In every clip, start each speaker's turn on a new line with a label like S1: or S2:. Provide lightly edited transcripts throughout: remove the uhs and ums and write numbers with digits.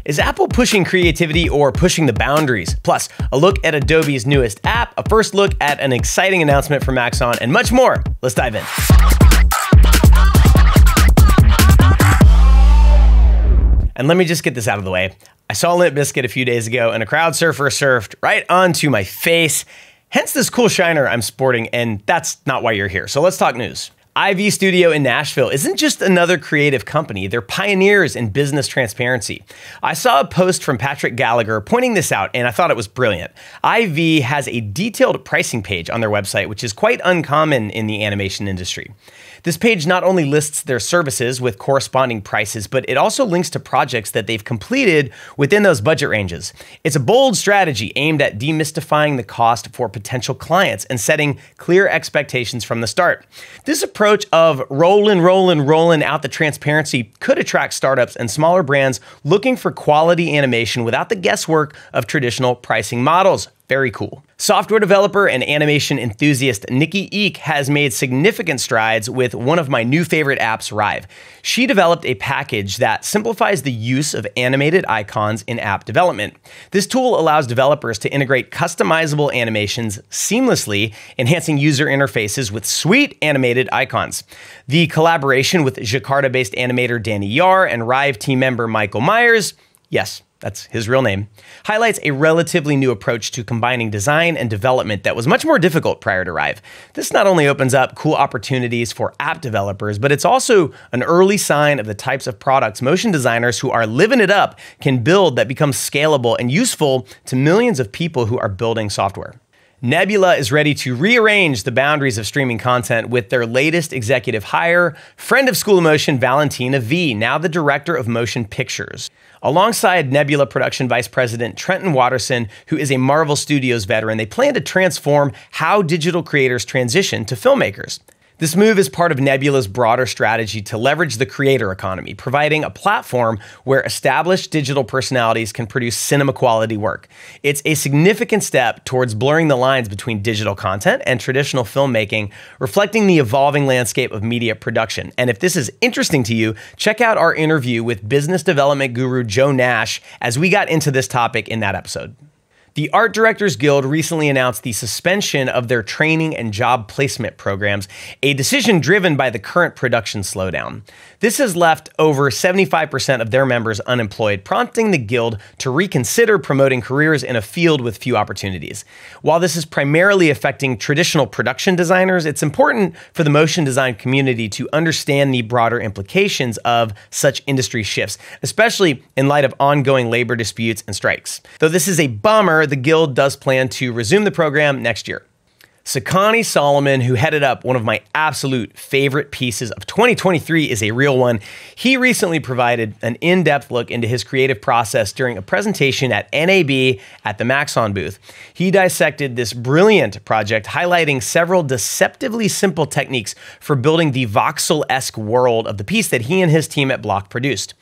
S1: Is Apple pushing creativity or pushing the boundaries? Plus, a look at Adobe's newest app, a first look at an exciting announcement from Axon, and much more. Let's dive in. And let me just get this out of the way. I saw Limp Bizkit a few days ago, and a crowd surfer surfed right onto my face. Hence this cool shiner I'm sporting, and that's not why you're here. So let's talk news. IV Studio in Nashville isn't just another creative company, they're pioneers in business transparency. I saw a post from Patrick Gallagher pointing this out, and I thought it was brilliant. IV has a detailed pricing page on their website, which is quite uncommon in the animation industry. This page not only lists their services with corresponding prices, but it also links to projects that they've completed within those budget ranges. It's a bold strategy aimed at demystifying the cost for potential clients and setting clear expectations from the start. This approach of rolling out the transparency could attract startups and smaller brands looking for quality animation without the guesswork of traditional pricing models. Very cool. Software developer and animation enthusiast Nikki Eek has made significant strides with one of my new favorite apps, Rive. She developed a package that simplifies the use of animated icons in app development. This tool allows developers to integrate customizable animations seamlessly, enhancing user interfaces with sweet animated icons. The collaboration with Jakarta-based animator Danny Yar and Rive team member Michael Myers, yes, that's his real name, highlights a relatively new approach to combining design and development that was much more difficult prior to Rive. This not only opens up cool opportunities for app developers, but it's also an early sign of the types of products motion designers who are living it up can build that becomes scalable and useful to millions of people who are building software. Nebula is ready to rearrange the boundaries of streaming content with their latest executive hire, friend of School of Motion Valentina V, now the director of motion pictures. Alongside Nebula production vice president Trenton Watterson, who is a Marvel Studios veteran, they plan to transform how digital creators transition to filmmakers. This move is part of Nebula's broader strategy to leverage the creator economy, providing a platform where established digital personalities can produce cinema-quality work. It's a significant step towards blurring the lines between digital content and traditional filmmaking, reflecting the evolving landscape of media production. And if this is interesting to you, check out our interview with business development guru Joe Nash as we got into this topic in that episode. The Art Directors Guild recently announced the suspension of their training and job placement programs, a decision driven by the current production slowdown. This has left over 75% of their members unemployed, prompting the Guild to reconsider promoting careers in a field with few opportunities. While this is primarily affecting traditional production designers, it's important for the motion design community to understand the broader implications of such industry shifts, especially in light of ongoing labor disputes and strikes. Though this is a bummer, the Guild does plan to resume the program next year. Sekani Solomon, who headed up one of my absolute favorite pieces of 2023, is a real one. He recently provided an in-depth look into his creative process during a presentation at NAB at the Maxon booth. He dissected this brilliant project, highlighting several deceptively simple techniques for building the voxel-esque world of the piece that he and his team at Block produced.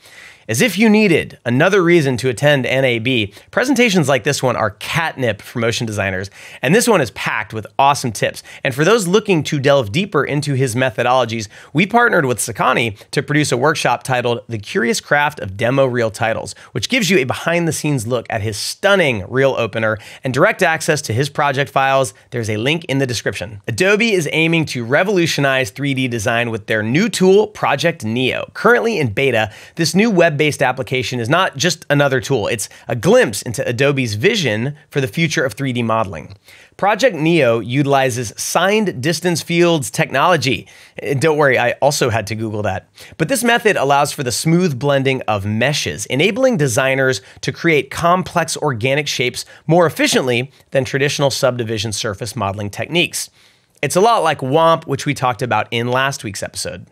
S1: As if you needed another reason to attend NAB, presentations like this one are catnip for motion designers, and this one is packed with awesome tips. And for those looking to delve deeper into his methodologies, we partnered with Sekani to produce a workshop titled The Curious Craft of Demo Reel Titles, which gives you a behind-the-scenes look at his stunning reel opener and direct access to his project files. There's a link in the description. Adobe is aiming to revolutionize 3D design with their new tool, Project Neo. Currently in beta, this new web-based application is not just another tool, it's a glimpse into Adobe's vision for the future of 3D modeling. Project Neo utilizes signed distance fields technology. Don't worry, I also had to Google that. But this method allows for the smooth blending of meshes, enabling designers to create complex organic shapes more efficiently than traditional subdivision surface modeling techniques. It's a lot like WOMP, which we talked about in last week's episode.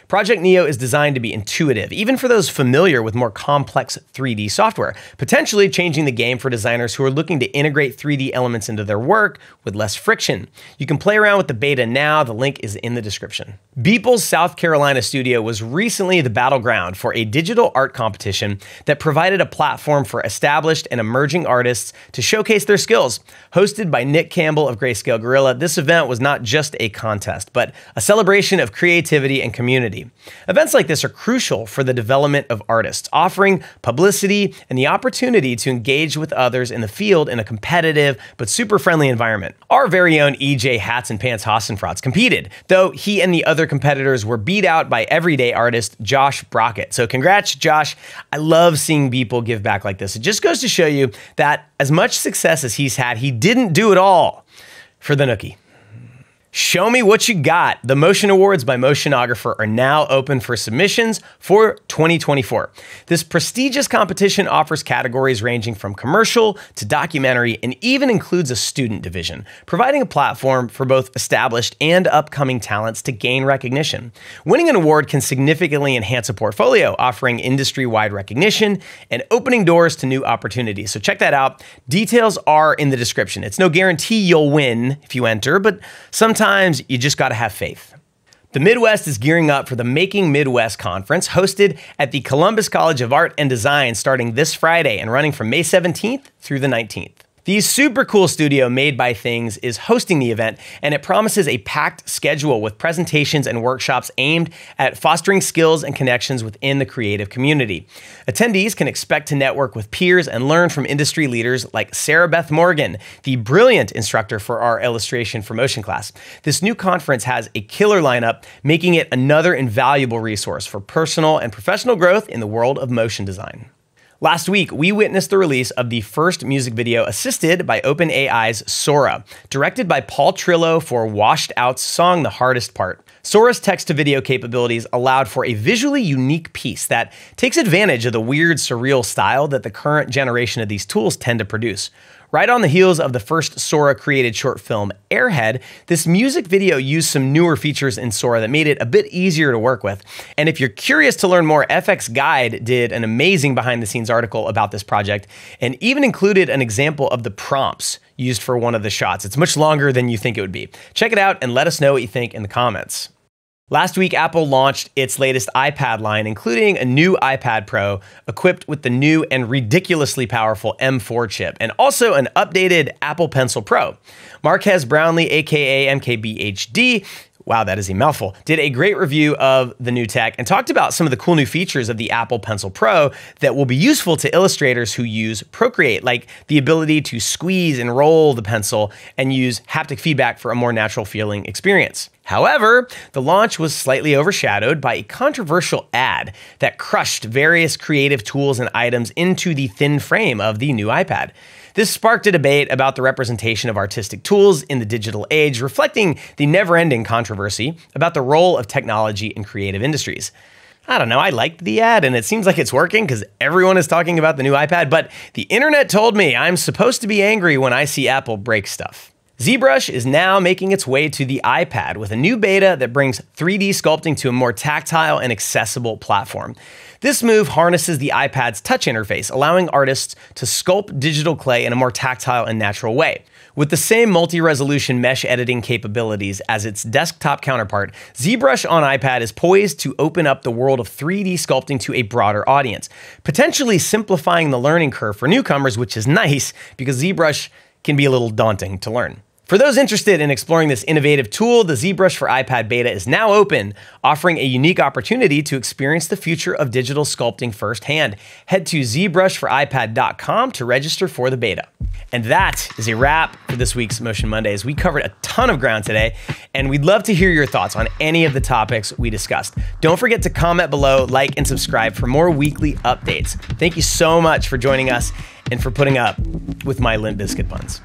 S1: Project Neo is designed to be intuitive, even for those familiar with more complex 3D software, potentially changing the game for designers who are looking to integrate 3D elements into their work with less friction. You can play around with the beta now, the link is in the description. Beeple's South Carolina studio was recently the battleground for a digital art competition that provided a platform for established and emerging artists to showcase their skills. Hosted by Nick Campbell of Grayscale Gorilla, this event was not just a contest, but a celebration of creativity and community. community. Events like this are crucial for the development of artists, offering publicity and the opportunity to engage with others in the field in a competitive but super friendly environment. Our very own EJ Hats and Pants Hassenfratz competed, though he and the other competitors were beat out by everyday artist Josh Brockett. So congrats, Josh. I love seeing people give back like this. It just goes to show you that as much success as he's had, he didn't do it all for the nookie. Show me what you got. The Motion Awards by Motionographer are now open for submissions for 2024. This prestigious competition offers categories ranging from commercial to documentary and even includes a student division, providing a platform for both established and upcoming talents to gain recognition. Winning an award can significantly enhance a portfolio, offering industry-wide recognition and opening doors to new opportunities. So check that out. Details are in the description. It's no guarantee you'll win if you enter, but sometimes you just got to have faith. The Midwest is gearing up for the Making Midwest Conference, hosted at the Columbus College of Art and Design starting this Friday and running from May 17th through the 19th. The super cool studio Made by Things is hosting the event, and it promises a packed schedule with presentations and workshops aimed at fostering skills and connections within the creative community. Attendees can expect to network with peers and learn from industry leaders like Sarah Beth Morgan, the brilliant instructor for our illustration for motion class. This new conference has a killer lineup, making it another invaluable resource for personal and professional growth in the world of motion design. Last week, we witnessed the release of the first music video assisted by OpenAI's Sora, directed by Paul Trillo for Washed Out's song The Hardest Part. Sora's text-to-video capabilities allowed for a visually unique piece that takes advantage of the weird, surreal style that the current generation of these tools tend to produce. Right on the heels of the first Sora-created short film, Airhead, this music video used some newer features in Sora that made it a bit easier to work with. And if you're curious to learn more, FX Guide did an amazing behind-the-scenes article about this project and even included an example of the prompts used for one of the shots. It's much longer than you think it would be. Check it out and let us know what you think in the comments. Last week, Apple launched its latest iPad line, including a new iPad Pro equipped with the new and ridiculously powerful M4 chip, and also an updated Apple Pencil Pro. Marquez Brownlee, aka MKBHD, wow, that is a mouthful, did a great review of the new tech and talked about some of the cool new features of the Apple Pencil Pro that will be useful to illustrators who use Procreate, like the ability to squeeze and roll the pencil and use haptic feedback for a more natural feeling experience. However, the launch was slightly overshadowed by a controversial ad that crushed various creative tools and items into the thin frame of the new iPad. This sparked a debate about the representation of artistic tools in the digital age, reflecting the never-ending controversy about the role of technology in creative industries. I don't know, I liked the ad and it seems like it's working because everyone is talking about the new iPad, but the internet told me I'm supposed to be angry when I see Apple break stuff. ZBrush is now making its way to the iPad with a new beta that brings 3D sculpting to a more tactile and accessible platform. This move harnesses the iPad's touch interface, allowing artists to sculpt digital clay in a more tactile and natural way. With the same multi-resolution mesh editing capabilities as its desktop counterpart, ZBrush on iPad is poised to open up the world of 3D sculpting to a broader audience, potentially simplifying the learning curve for newcomers, which is nice because ZBrush can be a little daunting to learn. For those interested in exploring this innovative tool, the ZBrush for iPad beta is now open, offering a unique opportunity to experience the future of digital sculpting firsthand. Head to zbrushforipad.com to register for the beta. And that is a wrap for this week's Motion Mondays. We covered a ton of ground today, and we'd love to hear your thoughts on any of the topics we discussed. Don't forget to comment below, like, and subscribe for more weekly updates. Thank you so much for joining us and for putting up with my Limp Bizkit puns.